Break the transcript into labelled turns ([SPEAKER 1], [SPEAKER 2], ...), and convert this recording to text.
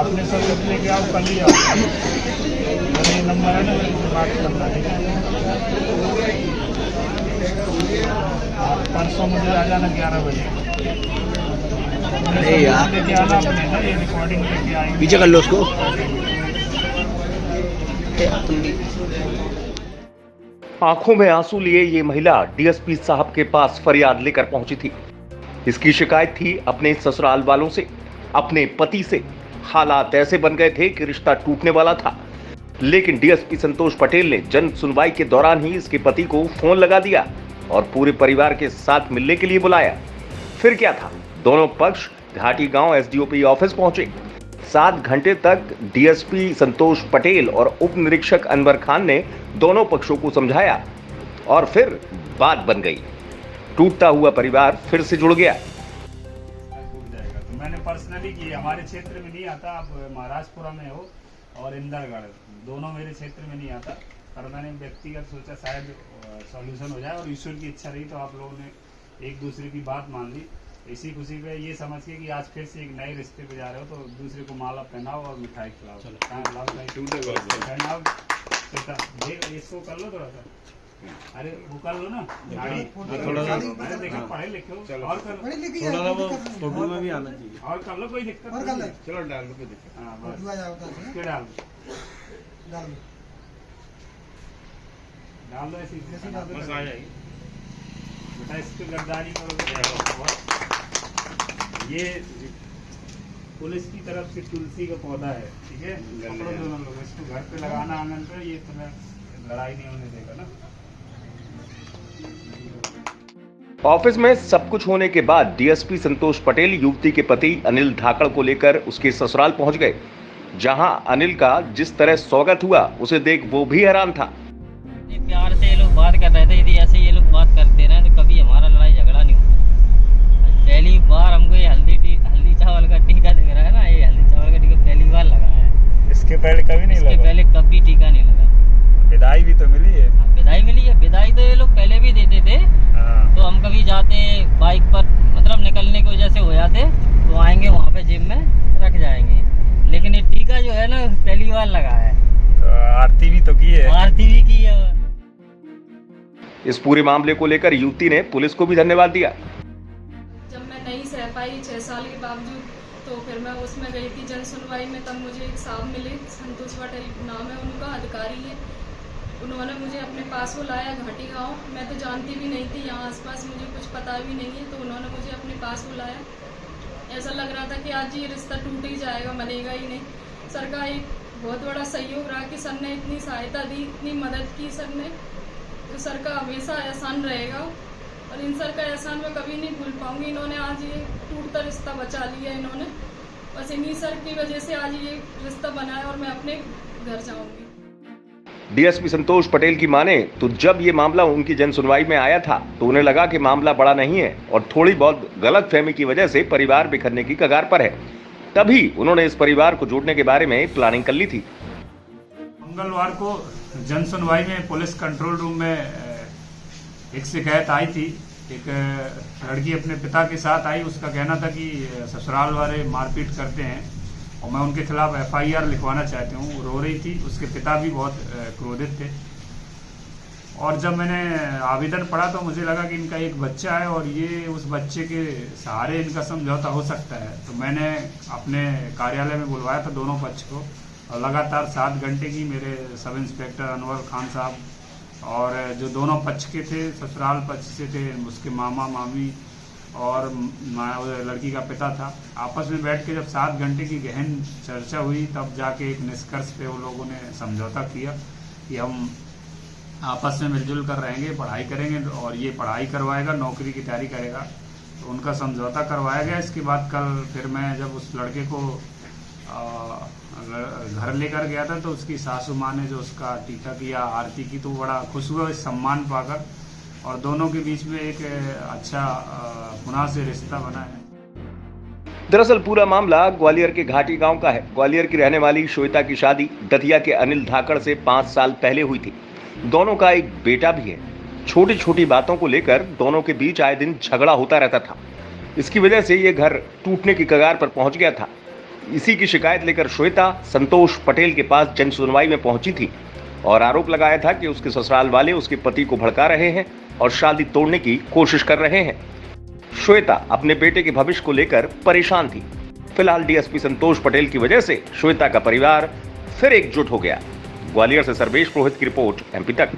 [SPEAKER 1] आपने सब कुछ लेके आओ, कल ही आओ। ये नंबर है ना, बात करना है। परसों मुझे आ जाना 11 बजे।
[SPEAKER 2] अरे यार,
[SPEAKER 1] लेके आना अपने ना, ये रिकॉर्डिंग लेके आएंगे।
[SPEAKER 2] पीछे कर लो उसको।
[SPEAKER 3] आंखों में आंसू लिए ये महिला डीएसपी साहब के पास फरियाद लेकर पहुंची थी। इसकी शिकायत थी अपने ससुराल वालों से, अपने पति से। हालात ऐसे बन गए थे कि रिश्ता टूटने वाला था, लेकिन डीएसपी संतोष पटेल ने जन सुनवाई के दौरान ही इसके पति को फोन लगा दिया और पूरे परिवार के साथ मिलने के लिए बुलाया। फिर क्या था, दोनों पक्ष घाटी गांव एसडीओपी ऑफिस पहुंचे। 7 घंटे तक डीएसपी संतोष पटेल और उप निरीक्षक अनवर खान ने दोनों पक्षों को समझाया और फिर बात बन गई। टूटता हुआ परिवार फिर से जुड़ गया।
[SPEAKER 1] तो मैंने पर्सनली की, हमारे क्षेत्र में नहीं आता, आप महाराजपुरा में हो और इंदरगढ़, दोनों मेरे क्षेत्र में नहीं आता, पर मैंने व्यक्तिगत सोचा शायद सॉल्यूशन हो जाए और ईश्वर की इच्छा रही तो आप लोगों ने एक दूसरे की बात मान ली। इसी खुशी पे ये समझ के कि आज फिर से एक नए रिश्ते पे जा रहे हो तो दूसरे को माला पहनाओ और मिठाई खिलाओ। इसको कर लो थोड़ा सा, अरे वो कर लो ना,
[SPEAKER 2] थोड़ा सा
[SPEAKER 1] मैंने देखा पढ़े लिखे हो, और कर
[SPEAKER 2] थोड़ा सा वो फोटो में भी आना चाहिए।
[SPEAKER 1] और कर लो, कोई दिक्कत नहीं।
[SPEAKER 2] चलो डाल दो, कोई दिक्कत।
[SPEAKER 1] हाँ बस उसके डाल दो ऐसी
[SPEAKER 2] बस आ जाएगी।
[SPEAKER 1] बेटा, इस पे गद्दारी करो। ये पुलिस की तरफ से तुलसी का पौधा है, ठीक है, पकड़ो दोनों लोग, इसको घर पे लगाना आंगन पे, ये तुम्हें लड़ाई नहीं होने देगा ना।
[SPEAKER 3] ऑफिस में सब कुछ होने के बाद डीएसपी संतोष पटेल युवती के पति अनिल धाकड़ को लेकर उसके ससुराल पहुंच गए, जहां अनिल का जिस तरह स्वागत हुआ उसे देख वो भी हैरान था।
[SPEAKER 4] प्यार से ये लोग बात कर रहे थे, यदि ऐसे ये लोग बात करते रहे तो कभी हमारा लड़ाई झगड़ा नहीं होता। पहली बार हमको ये हल्दी चावल का टीका दिख रहा है ना, ये हल्दी चावल का टीका पहली बार लगा है।
[SPEAKER 1] इसके पहले कभी नहीं लगा?
[SPEAKER 4] इसके पहले कभी टीका नहीं लगा।
[SPEAKER 1] विदाई भी तो मिली है।
[SPEAKER 4] विदाई मिली है, विदाई तो ये लोग पहले भी देते थे। तो हम कभी जाते बाइक पर, मतलब निकलने की वजह से हो जाते तो आएंगे वहाँ पे जिम में रख जाएंगे, लेकिन ये टीका जो है ना पहली बार लगा है।
[SPEAKER 1] तो आरती भी तो की है।
[SPEAKER 4] आरती भी की है।
[SPEAKER 3] इस पूरे मामले को लेकर युवती ने पुलिस को भी धन्यवाद दिया।
[SPEAKER 5] जब मैं नहीं सह पाई 6 साल के बावजूद, तो फिर मैं उसमें गई थी जन सुनवाई में, तब मुझे एक साहब मिले, संतोष पटेल नाम है उनका, अधिकारी है। उन्होंने मुझे अपने पास बुलाया घाटी गांव। मैं तो जानती भी नहीं थी, यहाँ आसपास मुझे कुछ पता भी नहीं है, तो उन्होंने मुझे अपने पास बुलाया। ऐसा लग रहा था कि आज ये रिश्ता टूट ही जाएगा, बनेगा ही नहीं। सर का एक बहुत बड़ा सहयोग रहा कि सर ने इतनी सहायता दी, इतनी मदद की सर ने, तो सर का हमेशा एहसान रहेगा और इन सर का एहसान मैं कभी नहीं भूल पाऊंगी। इन्होंने आज ये टूटता रिश्ता बचा लिया, इन्होंने बस इन्हीं सर की वजह से आज ये रिश्ता बना है और मैं अपने घर जाऊंगी।
[SPEAKER 3] डीएसपी संतोष पटेल की माने तो जब ये मामला उनकी जन सुनवाई में आया था तो उन्हें लगा कि मामला बड़ा नहीं है और थोड़ी बहुत गलतफहमी की वजह से परिवार बिखरने की कगार पर है। तभी उन्होंने इस परिवार को जोड़ने के बारे में प्लानिंग कर ली थी।
[SPEAKER 1] मंगलवार को जन सुनवाई में पुलिस कंट्रोल रूम में एक शिकायत आई थी। एक लड़की अपने पिता के साथ आई, उसका कहना था कि ससुराल वाले मारपीट करते हैं और मैं उनके खिलाफ एफआईआर लिखवाना चाहती हूँ। रो रही थी, उसके पिता भी बहुत क्रोधित थे। और जब मैंने आवेदन पढ़ा तो मुझे लगा कि इनका एक बच्चा है और ये उस बच्चे के सहारे इनका समझौता हो सकता है। तो मैंने अपने कार्यालय में बुलवाया था दोनों पक्ष को और लगातार 7 घंटे की मेरे सब इंस्पेक्टर अनवर खान साहब और जो दोनों पक्ष के थे, ससुराल पक्ष से थे, उसके मामा मामी और लड़की का पिता था, आपस में बैठ के जब 7 घंटे की गहन चर्चा हुई तब जाके एक निष्कर्ष पे वो लोगों ने समझौता किया कि हम आपस में मिलजुल कर रहेंगे, पढ़ाई करेंगे और ये पढ़ाई करवाएगा, नौकरी की तैयारी करेगा। तो उनका समझौता करवाया गया। इसके बाद कल फिर मैं जब उस लड़के को घर लेकर गया था तो उसकी सासू माँ ने जो उसका टीका किया, आरती की, तो बड़ा खुश हुआ इस सम्मान पाकर और दोनों के बीच में एक अच्छा पुनः से रिश्ता बना है।
[SPEAKER 3] दरअसल पूरा मामला ग्वालियर के घाटी गांव का है। ग्वालियर की रहने वाली श्वेता की शादी दतिया के अनिल धाकड़ से 5 साल पहले हुई थी। दोनों का एक बेटा भी है। छोटी छोटी बातों को लेकर दोनों के बीच आए दिन झगड़ा होता रहता था। इसकी वजह से ये घर टूटने की कगार पर पहुंच गया था। इसी की शिकायत लेकर श्वेता संतोष पटेल के पास जन सुनवाई में पहुंची थी और आरोप लगाया था कि उसके ससुराल वाले उसके पति को भड़का रहे हैं और शादी तोड़ने की कोशिश कर रहे हैं। श्वेता अपने बेटे के भविष्य को लेकर परेशान थी। फिलहाल डीएसपी संतोष पटेल की वजह से श्वेता का परिवार फिर एकजुट हो गया। ग्वालियर से सर्वेश पुरोहित की रिपोर्ट, एमपी तक।